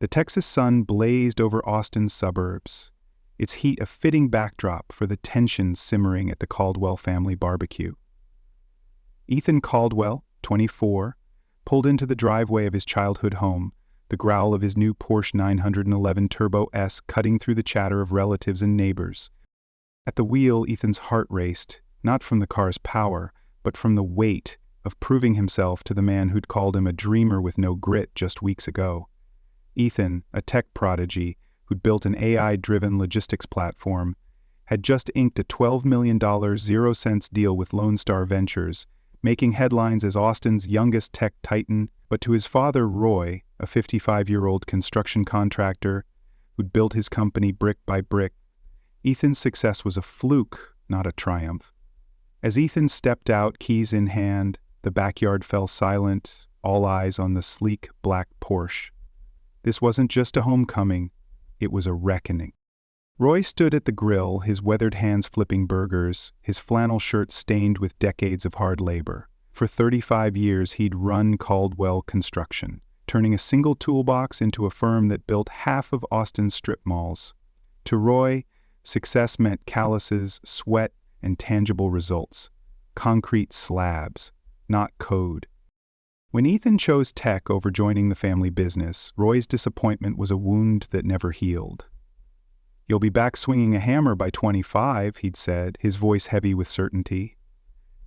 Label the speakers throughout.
Speaker 1: The Texas sun blazed over Austin's suburbs, its heat a fitting backdrop for the tension simmering at the Caldwell family barbecue. Ethan Caldwell, 24, pulled into the driveway of his childhood home, the growl of his new Porsche 911 Turbo S cutting through the chatter of relatives and neighbors. At the wheel, Ethan's heart raced, not from the car's power, but from the weight of proving himself to the man who'd called him a dreamer with no grit just weeks ago. Ethan, a tech prodigy who'd built an AI-driven logistics platform, had just inked a $12 million zero-cents deal with Lone Star Ventures, making headlines as Austin's youngest tech titan. But to his father, Roy, a 55-year-old construction contractor who'd built his company brick by brick, Ethan's success was a fluke, not a triumph. As Ethan stepped out, keys in hand, the backyard fell silent, all eyes on the sleek black Porsche. This wasn't just a homecoming, it was a reckoning. Roy stood at the grill, his weathered hands flipping burgers, his flannel shirt stained with decades of hard labor. For 35 years, he'd run Caldwell Construction, turning a single toolbox into a firm that built half of Austin's strip malls. To Roy, success meant calluses, sweat, and tangible results. Concrete slabs, not code. When Ethan chose tech over joining the family business, Roy's disappointment was a wound that never healed. "You'll be back swinging a hammer by 25, he'd said, his voice heavy with certainty.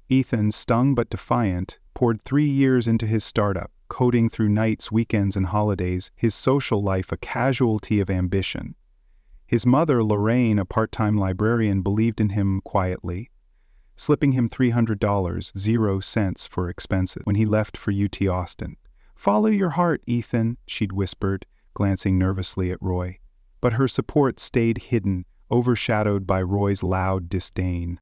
Speaker 1: Ethan, stung but defiant, poured 3 years into his startup, coding through nights, weekends, and holidays, his social life a casualty of ambition. His mother, Lorraine, a part-time librarian, believed in him quietly, slipping him $300, 0 cents for expenses, when he left for UT Austin. "Follow your heart, Ethan," she'd whispered, glancing nervously at Roy. But her support stayed hidden, overshadowed by Roy's loud disdain.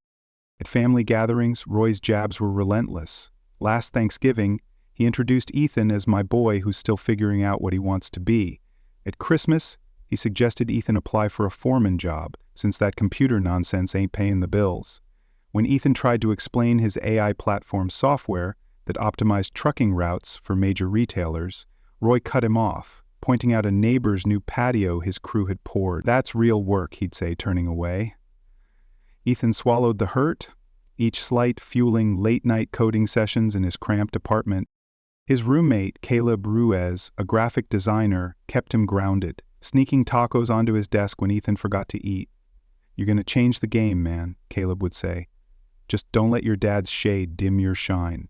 Speaker 1: At family gatherings, Roy's jabs were relentless. Last Thanksgiving, he introduced Ethan as my boy who's still figuring out what he wants to be. At Christmas, he suggested Ethan apply for a foreman job, since that computer nonsense ain't paying the bills. When Ethan tried to explain his AI platform software that optimized trucking routes for major retailers, Roy cut him off, pointing out a neighbor's new patio his crew had poured. "That's real work," he'd say, turning away. Ethan swallowed the hurt, each slight fueling late-night coding sessions in his cramped apartment. His roommate, Caleb Ruiz, a graphic designer, kept him grounded, sneaking tacos onto his desk when Ethan forgot to eat. "You're gonna change the game, man," Caleb would say. "Just don't let your dad's shade dim your shine."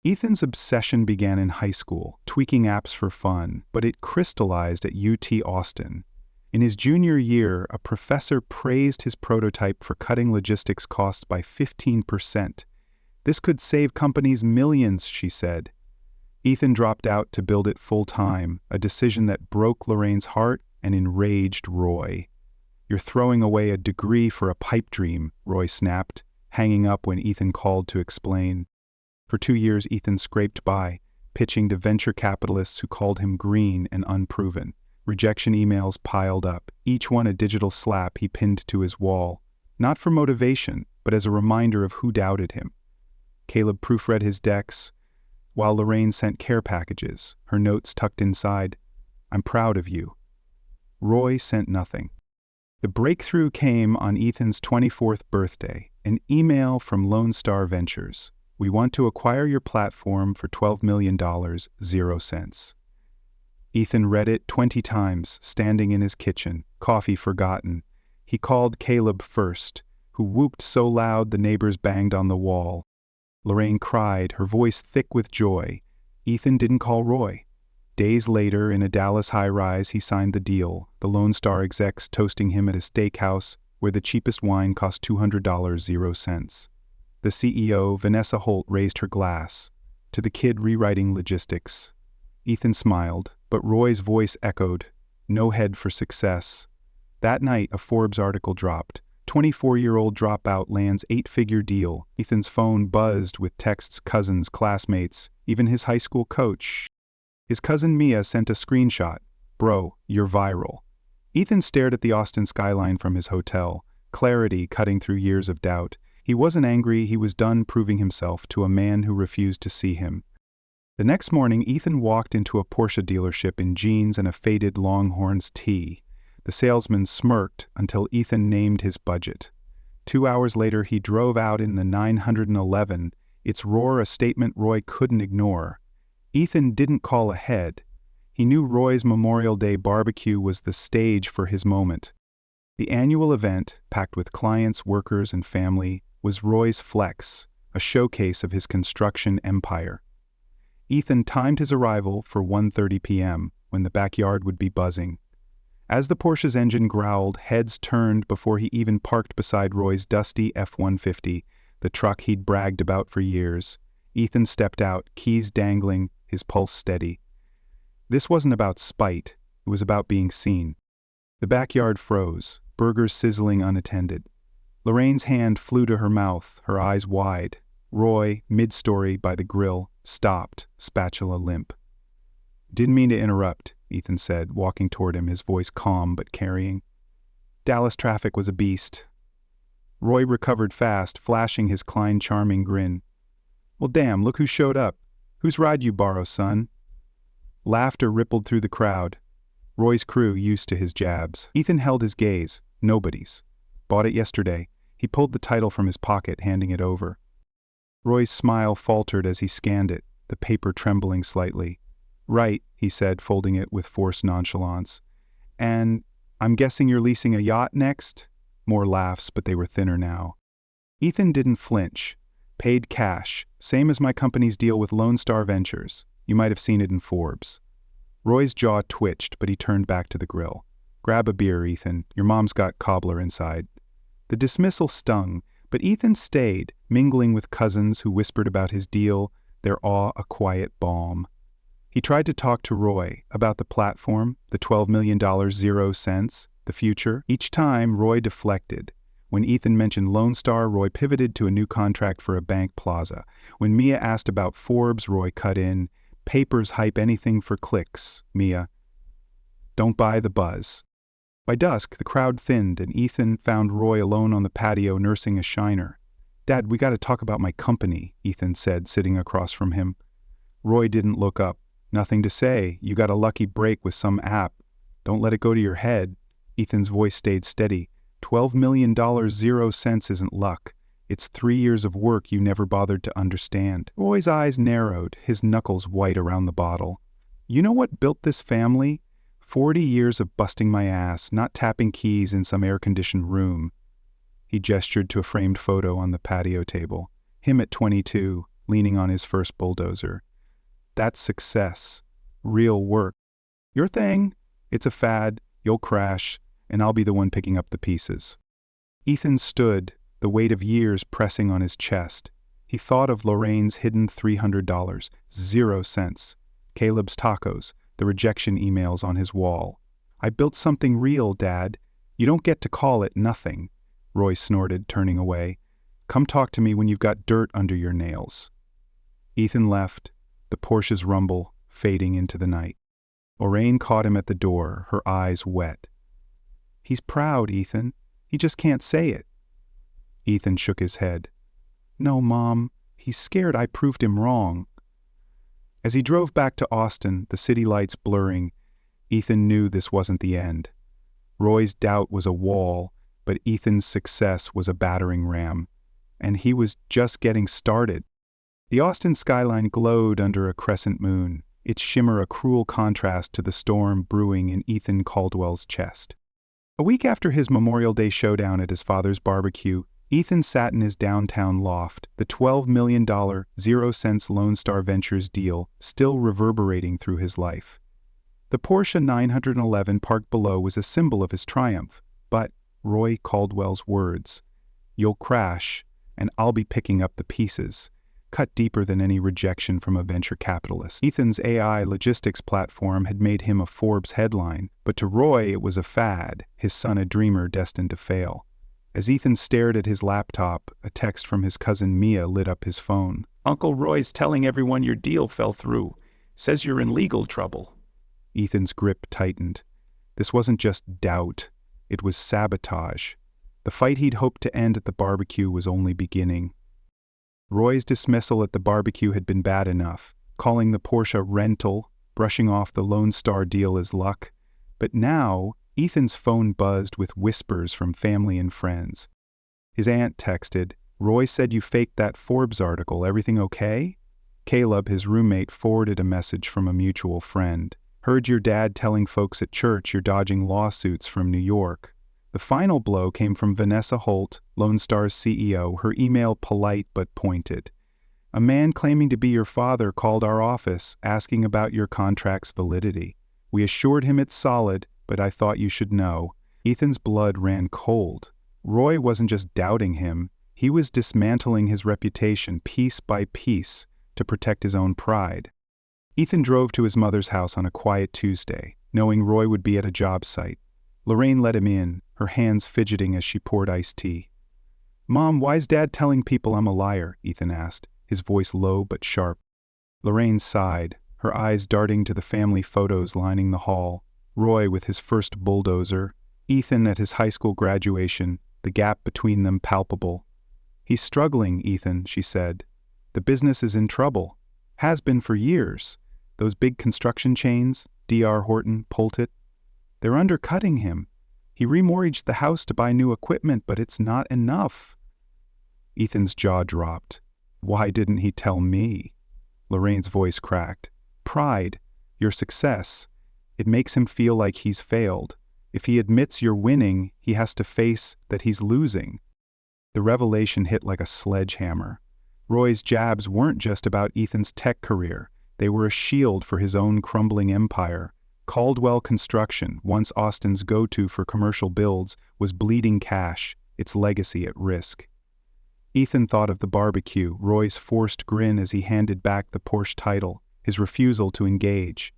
Speaker 1: Ethan's obsession began in high school, tweaking apps for fun, but it crystallized at UT Austin. In his junior year, a professor praised his prototype for cutting logistics costs by 15%. "This could save companies millions," she said. Ethan dropped out to build it full-time, a decision that broke Lorraine's heart and enraged Roy. "You're throwing away a degree for a pipe dream," Roy snapped, hanging up when Ethan called to explain. For 2 years, Ethan scraped by, pitching to venture capitalists who called him green and unproven. Rejection emails piled up, each one a digital slap he pinned to his wall, not for motivation, but as a reminder of who doubted him. Caleb proofread his decks, while Lorraine sent care packages, her notes tucked inside. "I'm proud of you." Roy sent nothing. The breakthrough came on Ethan's 24th birthday, an email from Lone Star Ventures. "We want to acquire your platform for $12 million, 0 cents. Ethan read it 20 times, standing in his kitchen, coffee forgotten. He called Caleb first, who whooped so loud the neighbors banged on the wall. Lorraine cried, her voice thick with joy. Ethan didn't call Roy. Days later, in a Dallas high-rise, he signed the deal, the Lone Star execs toasting him at a steakhouse where the cheapest wine cost $200, 0 cents. The CEO, Vanessa Holt, raised her glass. To the kid rewriting logistics. Ethan smiled, but Roy's voice echoed, "No head for success." That night, a Forbes article dropped. 24-year-old dropout lands 8-figure deal. Ethan's phone buzzed with texts, cousins, classmates, even his high school coach. His cousin Mia sent a screenshot. "Bro, you're viral." Ethan stared at the Austin skyline from his hotel, clarity cutting through years of doubt. He wasn't angry, he was done proving himself to a man who refused to see him. The next morning, Ethan walked into a Porsche dealership in jeans and a faded Longhorns tee. The salesman smirked until Ethan named his budget. 2 hours later, he drove out in the 911, its roar a statement Roy couldn't ignore. Ethan didn't call ahead. He knew Roy's Memorial Day barbecue was the stage for his moment. The annual event, packed with clients, workers, and family, was Roy's Flex, a showcase of his construction empire. Ethan timed his arrival for 1:30 p.m., when the backyard would be buzzing. As the Porsche's engine growled, heads turned before he even parked beside Roy's dusty F-150, the truck he'd bragged about for years. Ethan stepped out, keys dangling, his pulse steady. This wasn't about spite, it was about being seen. The backyard froze, burgers sizzling unattended. Lorraine's hand flew to her mouth, her eyes wide. Roy, mid-story by the grill, stopped, spatula limp. "Didn't mean to interrupt," Ethan said, walking toward him, his voice calm but carrying. "Dallas traffic was a beast." Roy recovered fast, flashing his Klein charming grin. "Well, damn, look who showed up. Whose ride you borrow, son?" Laughter rippled through the crowd. Roy's crew used to his jabs. Ethan held his gaze. Nobody's. "Bought it yesterday." He pulled the title from his pocket, handing it over. Roy's smile faltered as he scanned it, the paper trembling slightly. "Right," he said, folding it with forced nonchalance. "And I'm guessing you're leasing a yacht next?" More laughs, but they were thinner now. Ethan didn't flinch. "Paid cash, same as my company's deal with Lone Star Ventures. You might have seen it in Forbes." Roy's jaw twitched, but he turned back to the grill. "Grab a beer, Ethan. Your mom's got cobbler inside." The dismissal stung, but Ethan stayed, mingling with cousins who whispered about his deal, their awe a quiet balm. He tried to talk to Roy about the platform, the $12 million 0 cents, the future. Each time, Roy deflected. When Ethan mentioned Lone Star, Roy pivoted to a new contract for a bank plaza. When Mia asked about Forbes, Roy cut in. "Papers hype anything for clicks, Mia. Don't buy the buzz." By dusk, the crowd thinned, and Ethan found Roy alone on the patio nursing a shiner. "Dad, we gotta talk about my company," Ethan said, sitting across from him. Roy didn't look up. "Nothing to say. You got a lucky break with some app. Don't let it go to your head." Ethan's voice stayed steady. $12 million 0 cents isn't luck. It's 3 years of work you never bothered to understand. Roy's eyes narrowed, his knuckles white around the bottle. "You know what built this family? 40 years of busting my ass, not tapping keys in some air-conditioned room." He gestured to a framed photo on the patio table. Him at 22, leaning on his first bulldozer. "That's success. Real work. Your thing? It's a fad, you'll crash, and I'll be the one picking up the pieces." Ethan stood, the weight of years pressing on his chest. He thought of Lorraine's hidden $300, 0 cents. Caleb's tacos, the rejection emails on his wall. "I built something real, Dad. You don't get to call it nothing," Roy snorted, turning away. "Come talk to me when you've got dirt under your nails." Ethan left, the Porsche's rumble fading into the night. Lorraine caught him at the door, her eyes wet. "He's proud, Ethan. He just can't say it." Ethan shook his head. "No, Mom. He's scared I proved him wrong." As he drove back to Austin, the city lights blurring, Ethan knew this wasn't the end. Roy's doubt was a wall, but Ethan's success was a battering ram. And he was just getting started. The Austin skyline glowed under a crescent moon, its shimmer a cruel contrast to the storm brewing in Ethan Caldwell's chest. A week after his Memorial Day showdown at his father's barbecue, Ethan sat in his downtown loft, the $12 million 0 cents Lone Star Ventures deal still reverberating through his life. The Porsche 911 parked below was a symbol of his triumph, but Roy Caldwell's words, "You'll crash, and I'll be picking up the pieces," cut deeper than any rejection from a venture capitalist. Ethan's AI logistics platform had made him a Forbes headline, but to Roy it was a fad, his son a dreamer destined to fail. As Ethan stared at his laptop, a text from his cousin Mia lit up his phone. "Uncle Roy's telling everyone your deal fell through. Says you're in legal trouble." Ethan's grip tightened. This wasn't just doubt, it was sabotage. The fight he'd hoped to end at the barbecue was only beginning. Roy's dismissal at the barbecue had been bad enough, calling the Porsche rental, brushing off the Lone Star deal as luck. But now, Ethan's phone buzzed with whispers from family and friends. His aunt texted, "Roy said you faked that Forbes article, everything okay?" Caleb, his roommate, forwarded a message from a mutual friend. "Heard your dad telling folks at church you're dodging lawsuits from New York." The final blow came from Vanessa Holt, Lone Star's CEO, her email polite but pointed. "A man claiming to be your father called our office asking about your contract's validity. We assured him it's solid, but I thought you should know." Ethan's blood ran cold. Roy wasn't just doubting him, he was dismantling his reputation piece by piece to protect his own pride. Ethan drove to his mother's house on a quiet Tuesday, knowing Roy would be at a job site. Lorraine let him in, her hands fidgeting as she poured iced tea. "Mom, why's Dad telling people I'm a liar?" Ethan asked, his voice low but sharp. Lorraine sighed, her eyes darting to the family photos lining the hall. Roy with his first bulldozer, Ethan at his high school graduation, the gap between them palpable. "He's struggling, Ethan," she said. "The business is in trouble. Has been for years. Those big construction chains, D.R. Horton, Pultit, they're undercutting him. He remortgaged the house to buy new equipment, but it's not enough." Ethan's jaw dropped. "Why didn't he tell me?" Lorraine's voice cracked. "Pride, your success. It makes him feel like he's failed. If he admits you're winning, he has to face that he's losing." The revelation hit like a sledgehammer. Roy's jabs weren't just about Ethan's tech career. They were a shield for his own crumbling empire. Caldwell Construction, once Austin's go-to for commercial builds, was bleeding cash, its legacy at risk. Ethan thought of the barbecue, Roy's forced grin as he handed back the Porsche title, his refusal to engage.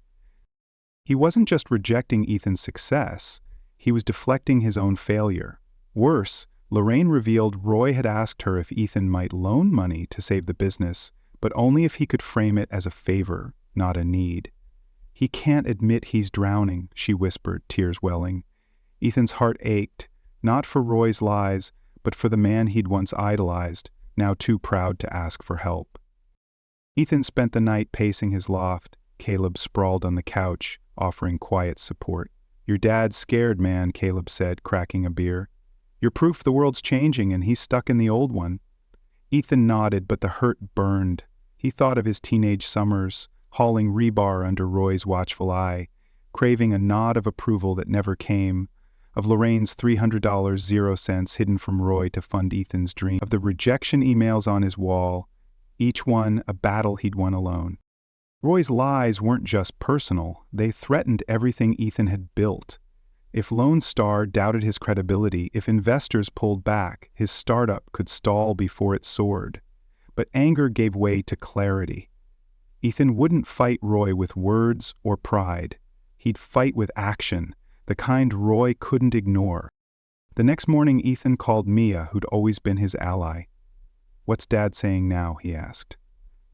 Speaker 1: He wasn't just rejecting Ethan's success, he was deflecting his own failure. Worse, Lorraine revealed Roy had asked her if Ethan might loan money to save the business, but only if he could frame it as a favor, not a need. "He can't admit he's drowning," she whispered, tears welling. Ethan's heart ached, not for Roy's lies, but for the man he'd once idolized, now too proud to ask for help. Ethan spent the night pacing his loft. Caleb sprawled on the couch, offering quiet support. "Your dad's scared, man," Caleb said, cracking a beer. "You're proof the world's changing and he's stuck in the old one." Ethan nodded, but the hurt burned. He thought of his teenage summers, hauling rebar under Roy's watchful eye, craving a nod of approval that never came, of Lorraine's $300 0 hidden from Roy to fund Ethan's dream, of the rejection emails on his wall, each one a battle he'd won alone. Roy's lies weren't just personal, they threatened everything Ethan had built. If Lone Star doubted his credibility, if investors pulled back, his startup could stall before it soared. But anger gave way to clarity. Ethan wouldn't fight Roy with words or pride. He'd fight with action, the kind Roy couldn't ignore. The next morning, Ethan called Mia, who'd always been his ally. "What's Dad saying now?" he asked.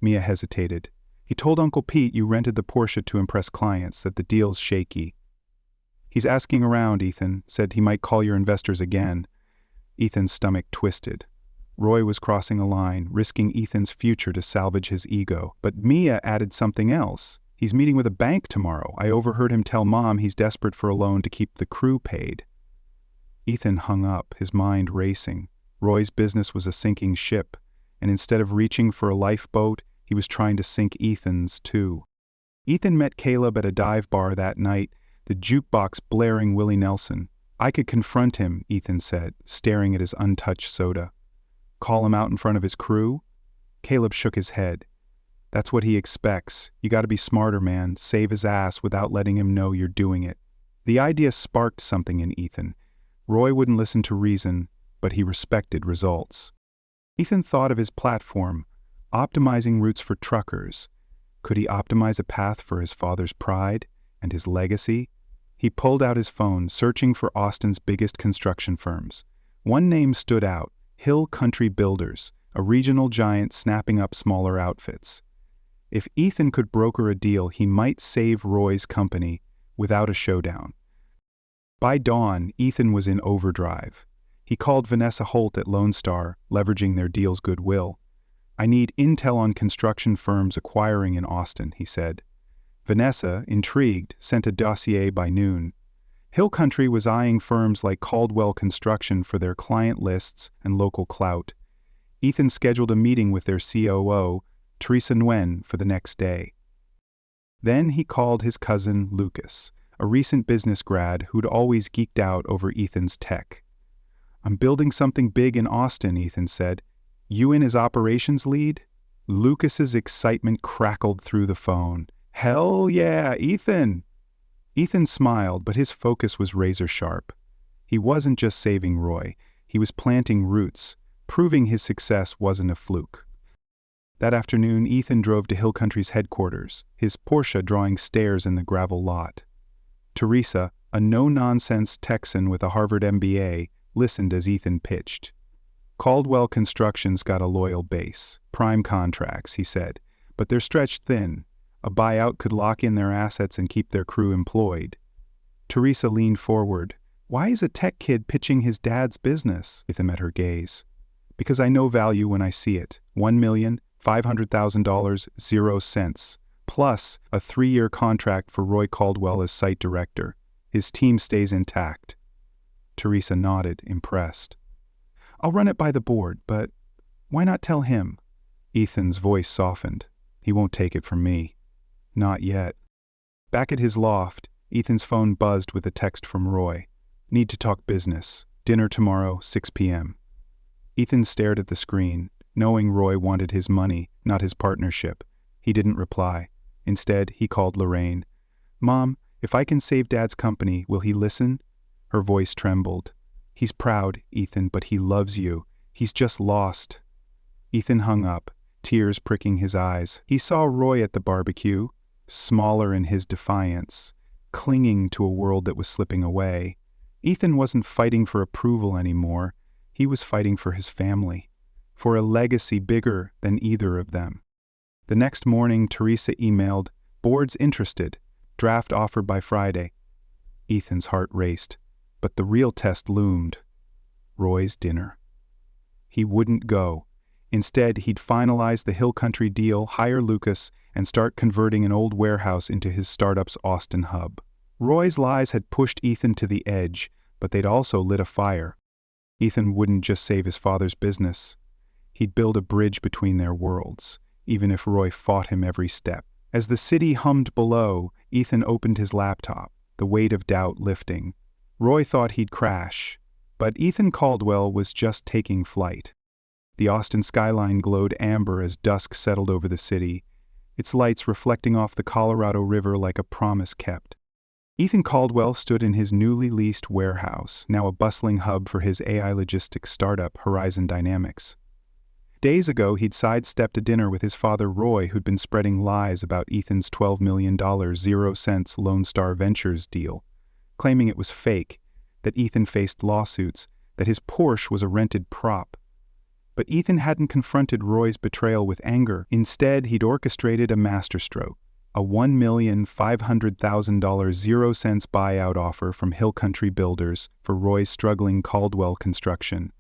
Speaker 1: Mia hesitated. "He told Uncle Pete you rented the Porsche to impress clients, that the deal's shaky." "He's asking around," Ethan said. "He might call your investors again." Ethan's stomach twisted. Roy was crossing a line, risking Ethan's future to salvage his ego. But Mia added something else. "He's meeting with a bank tomorrow. I overheard him tell Mom he's desperate for a loan to keep the crew paid." Ethan hung up, his mind racing. Roy's business was a sinking ship, and instead of reaching for a lifeboat, he was trying to sink Ethan's too. Ethan met Caleb at a dive bar that night, the jukebox blaring Willie Nelson. "I could confront him," Ethan said, staring at his untouched soda. "Call him out in front of his crew?" Caleb shook his head. "That's what he expects. You gotta be smarter, man. Save his ass without letting him know you're doing it." The idea sparked something in Ethan. Roy wouldn't listen to reason, but he respected results. Ethan thought of his platform, optimizing routes for truckers. Could he optimize a path for his father's pride and his legacy? He pulled out his phone, searching for Austin's biggest construction firms. One name stood out: Hill Country Builders, a regional giant snapping up smaller outfits. If Ethan could broker a deal, he might save Roy's company without a showdown. By dawn, Ethan was in overdrive. He called Vanessa Holt at Lone Star, leveraging their deal's goodwill. I need intel on construction firms acquiring in Austin, he said. Vanessa, intrigued, sent a dossier by noon. Hill Country was eyeing firms like Caldwell Construction for their client lists and local clout. Ethan scheduled a meeting with their COO, Teresa Nguyen, for the next day. Then he called his cousin, Lucas, a recent business grad who'd always geeked out over Ethan's tech. I'm building something big in Austin, Ethan said. You in as operations lead? Lucas's excitement crackled through the phone. Hell yeah, Ethan! Ethan smiled, but his focus was razor sharp. He wasn't just saving Roy, he was planting roots, proving his success wasn't a fluke. That afternoon, Ethan drove to Hill Country's headquarters, his Porsche drawing stares in the gravel lot. Teresa, a no-nonsense Texan with a Harvard MBA, listened as Ethan pitched. Caldwell Construction's got a loyal base, prime contracts, he said, but they're stretched thin. A buyout could lock in their assets and keep their crew employed. Teresa leaned forward. Why is a tech kid pitching his dad's business? Ethan met her gaze. Because I know value when I see it. $1,500,000, 0 cents. Plus a 3-year contract for Roy Caldwell as site director. His team stays intact. Teresa nodded, impressed. I'll run it by the board, but why not tell him? Ethan's voice softened. He won't take it from me. Not yet. Back at his loft, Ethan's phone buzzed with a text from Roy. Need to talk business. Dinner tomorrow, 6 p.m. Ethan stared at the screen, knowing Roy wanted his money, not his partnership. He didn't reply. Instead, he called Lorraine. Mom, if I can save Dad's company, will he listen? Her voice trembled. He's proud, Ethan, but he loves you. He's just lost. Ethan hung up, tears pricking his eyes. He saw Roy at the barbecue, smaller in his defiance, clinging to a world that was slipping away. Ethan wasn't fighting for approval anymore. He was fighting for his family, for a legacy bigger than either of them. The next morning, Teresa emailed, Board's interested. Draft offered by Friday. Ethan's heart raced, but the real test loomed. Roy's dinner. He wouldn't go. Instead, he'd finalize the Hill Country deal, hire Lucas, and start converting an old warehouse into his startup's Austin hub. Roy's lies had pushed Ethan to the edge, but they'd also lit a fire. Ethan wouldn't just save his father's business. He'd build a bridge between their worlds, even if Roy fought him every step. As the city hummed below, Ethan opened his laptop, the weight of doubt lifting. Roy thought he'd crash, but Ethan Caldwell was just taking flight. The Austin skyline glowed amber as dusk settled over the city, its lights reflecting off the Colorado River like a promise kept. Ethan Caldwell stood in his newly leased warehouse, now a bustling hub for his AI logistics startup, Horizon Dynamics. Days ago, he'd sidestepped a dinner with his father Roy, who'd been spreading lies about Ethan's $12 million 0 cents Lone Star Ventures deal, claiming it was fake, that Ethan faced lawsuits, that his Porsche was a rented prop. But Ethan hadn't confronted Roy's betrayal with anger. Instead, he'd orchestrated a masterstroke, a $1,500,000 0 cents buyout offer from Hill Country Builders for Roy's struggling Caldwell Construction,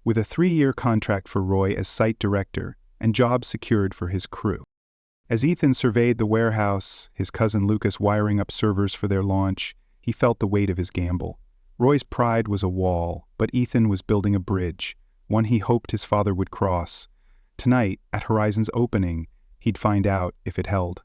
Speaker 1: with a 3-year contract for Roy as site director and jobs secured for his crew. As Ethan surveyed the warehouse, his cousin Lucas wiring up servers for their launch, he felt the weight of his gamble. Roy's pride was a wall, but Ethan was building a bridge, one he hoped his father would cross. Tonight, at Horizon's opening, he'd find out if it held.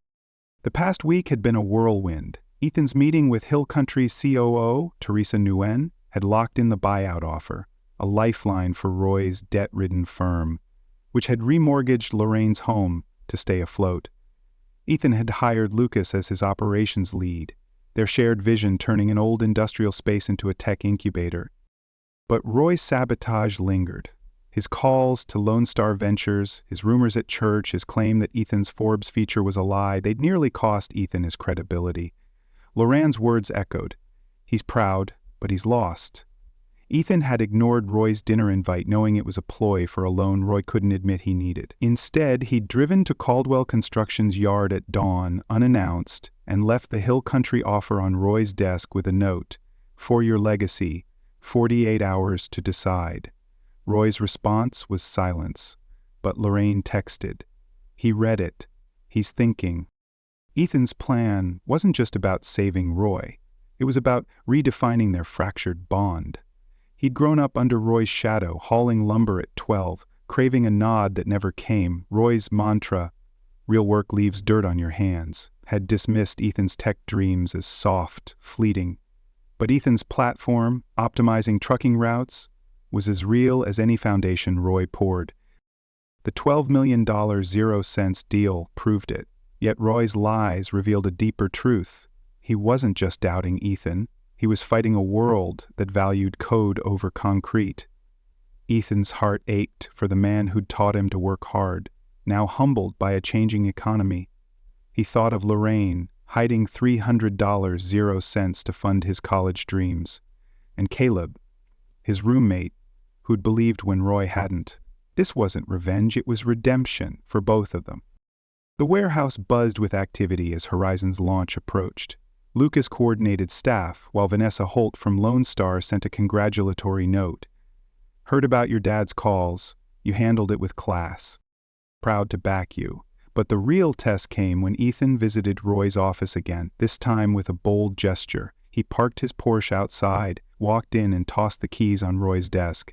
Speaker 1: The past week had been a whirlwind. Ethan's meeting with Hill Country's COO, Teresa Nguyen, had locked in the buyout offer, a lifeline for Roy's debt-ridden firm, which had remortgaged Lorraine's home to stay afloat. Ethan had hired Lucas as his operations lead, their shared vision turning an old industrial space into a tech incubator. But Roy's sabotage lingered. His calls to Lone Star Ventures, his rumors at church, his claim that Ethan's Forbes feature was a lie, they'd nearly cost Ethan his credibility. Lorraine's words echoed. He's proud, but he's lost. Ethan had ignored Roy's dinner invite, knowing it was a ploy for a loan Roy couldn't admit he needed. Instead, he'd driven to Caldwell Construction's yard at dawn, unannounced, and left the Hill Country offer on Roy's desk with a note, "For your legacy, 48 hours to decide." Roy's response was silence, but Lorraine texted. He read it. He's thinking. Ethan's plan wasn't just about saving Roy. It was about redefining their fractured bond. He'd grown up under Roy's shadow, hauling lumber at 12, craving a nod that never came. Roy's mantra, "Real work leaves dirt on your hands," had dismissed Ethan's tech dreams as soft, fleeting. But Ethan's platform, optimizing trucking routes, was as real as any foundation Roy poured. The $12 million 0-cents deal proved it, yet Roy's lies revealed a deeper truth. He wasn't just doubting Ethan, he was fighting a world that valued code over concrete. Ethan's heart ached for the man who'd taught him to work hard, now humbled by a changing economy. He thought of Lorraine, hiding $300 0-cents to fund his college dreams, and Caleb, his roommate, who'd believed when Roy hadn't. This wasn't revenge, it was redemption for both of them. The warehouse buzzed with activity as Horizon's launch approached. Lucas coordinated staff, while Vanessa Holt from Lone Star sent a congratulatory note. "Heard about your dad's calls. You handled it with class. Proud to back you." But the real test came when Ethan visited Roy's office again, this time with a bold gesture. He parked his Porsche outside, walked in and tossed the keys on Roy's desk.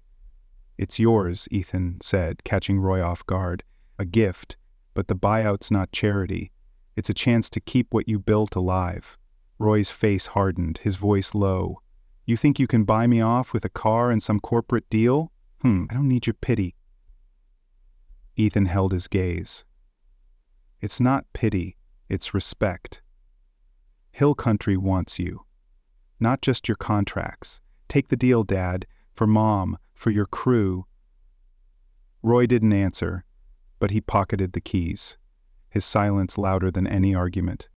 Speaker 1: "It's yours," Ethan said, catching Roy off guard. "A gift, but the buyout's not charity. It's a chance to keep what you built alive." Roy's face hardened, his voice low. "You think you can buy me off with a car and some corporate deal? I don't need your pity." Ethan held his gaze. "It's not pity, it's respect. Hill Country wants you. Not just your contracts. Take the deal, Dad, for Mom, for your crew." Roy didn't answer, but he pocketed the keys, his silence louder than any argument.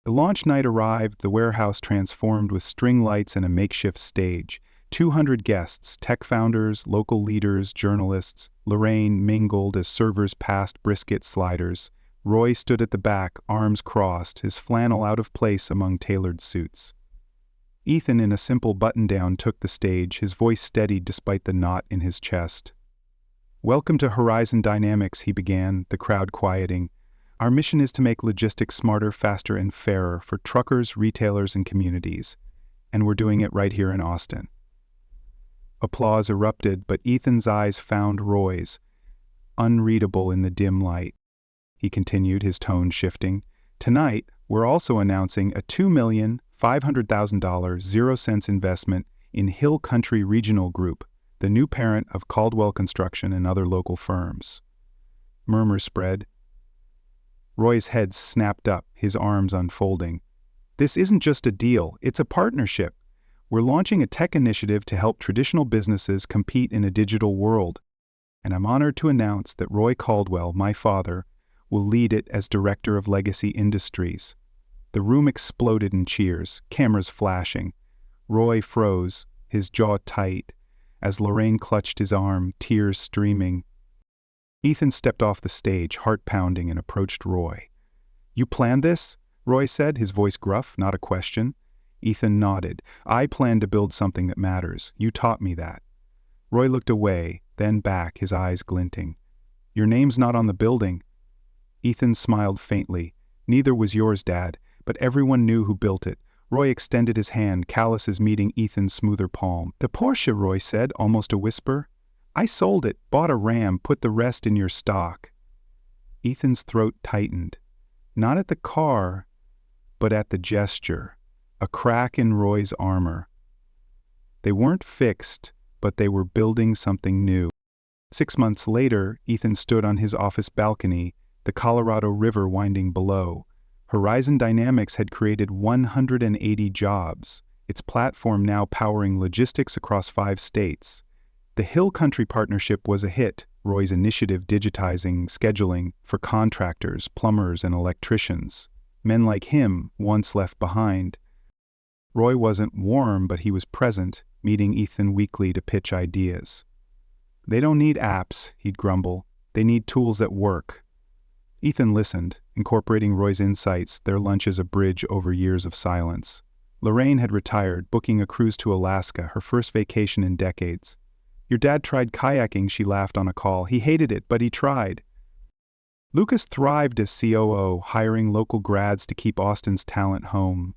Speaker 1: The launch night arrived, the warehouse transformed with string lights and a makeshift stage. 200 guests, tech founders, local leaders, journalists. Lorraine mingled as servers passed brisket sliders. Roy stood at the back, arms crossed, his flannel out of place among tailored suits. Ethan, in a simple button-down, took the stage, his voice steadied despite the knot in his chest. "Welcome to Horizon Dynamics," he began, the crowd quieting. "Our mission is to make logistics smarter, faster, and fairer for truckers, retailers, and communities. And we're doing it right here in Austin." Applause erupted, but Ethan's eyes found Roy's, unreadable in the dim light. He continued, his tone shifting. "Tonight, we're also announcing a $2,500,000 0-cents investment in Hill Country Regional Group, the new parent of Caldwell Construction and other local firms." Murmurs spread. Roy's head snapped up, his arms unfolding. "This isn't just a deal, it's a partnership. We're launching a tech initiative to help traditional businesses compete in a digital world. And I'm honored to announce that Roy Caldwell, my father, will lead it as Director of Legacy Industries." The room exploded in cheers, cameras flashing. Roy froze, his jaw tight, as Lorraine clutched his arm, tears streaming. Ethan stepped off the stage, heart pounding, and approached Roy. "You planned this?" Roy said, his voice gruff, not a question. Ethan nodded. "I planned to build something that matters. You taught me that." Roy looked away, then back, his eyes glinting. "Your name's not on the building." Ethan smiled faintly. "Neither was yours, Dad, but everyone knew who built it." Roy extended his hand, calluses meeting Ethan's smoother palm. "The Porsche," Roy said, almost a whisper. "I sold it, bought a Ram, put the rest in your stock." Ethan's throat tightened. Not at the car, but at the gesture. A crack in Roy's armor. They weren't fixed, but they were building something new. 6 months later, Ethan stood on his office balcony, the Colorado River winding below. Horizon Dynamics had created 180 jobs, its platform now powering logistics across 5 states. The Hill Country partnership was a hit, Roy's initiative digitizing scheduling for contractors, plumbers, and electricians. Men like him, once left behind. Roy wasn't warm, but he was present, meeting Ethan weekly to pitch ideas. "They don't need apps," he'd grumble. "They need tools that work." Ethan listened, incorporating Roy's insights, their lunches a bridge over years of silence. Lorraine had retired, booking a cruise to Alaska, her first vacation in decades. Your dad tried kayaking, she laughed on a call. He hated it, but he tried. Lucas thrived as COO, hiring local grads to keep Austin's talent home.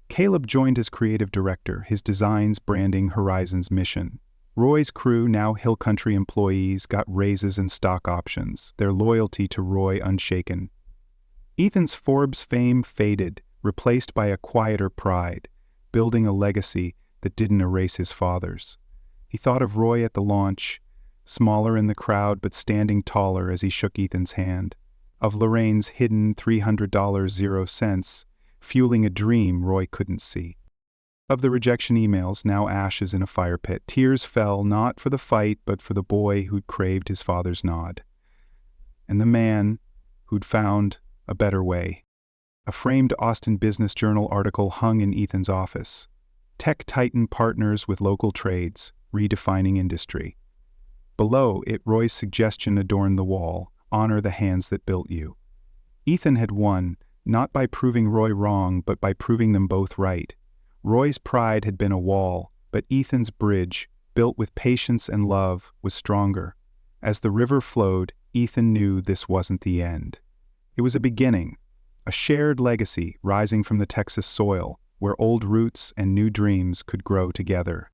Speaker 1: Caleb joined as creative director, his designs branding Horizon's mission. Roy's crew, now Hill Country employees, got raises and stock options, their loyalty to Roy unshaken. Ethan's Forbes fame faded, replaced by a quieter pride, building a legacy that didn't erase his father's. He thought of Roy at the launch, smaller in the crowd but standing taller as he shook Ethan's hand. Of Lorraine's hidden $300.00, fueling a dream Roy couldn't see. Of the rejection emails, now ashes in a fire pit, tears fell not for the fight but for the boy who'd craved his father's nod. And the man who'd found a better way. A framed Austin Business Journal article hung in Ethan's office. Tech Titan partners with local trades, redefining industry. Below it, Roy's suggestion adorned the wall: honor the hands that built you. Ethan had won, not by proving Roy wrong, but by proving them both right. Roy's pride had been a wall, but Ethan's bridge, built with patience and love, was stronger. As the river flowed, Ethan knew this wasn't the end. It was a beginning, a shared legacy rising from the Texas soil, where old roots and new dreams could grow together.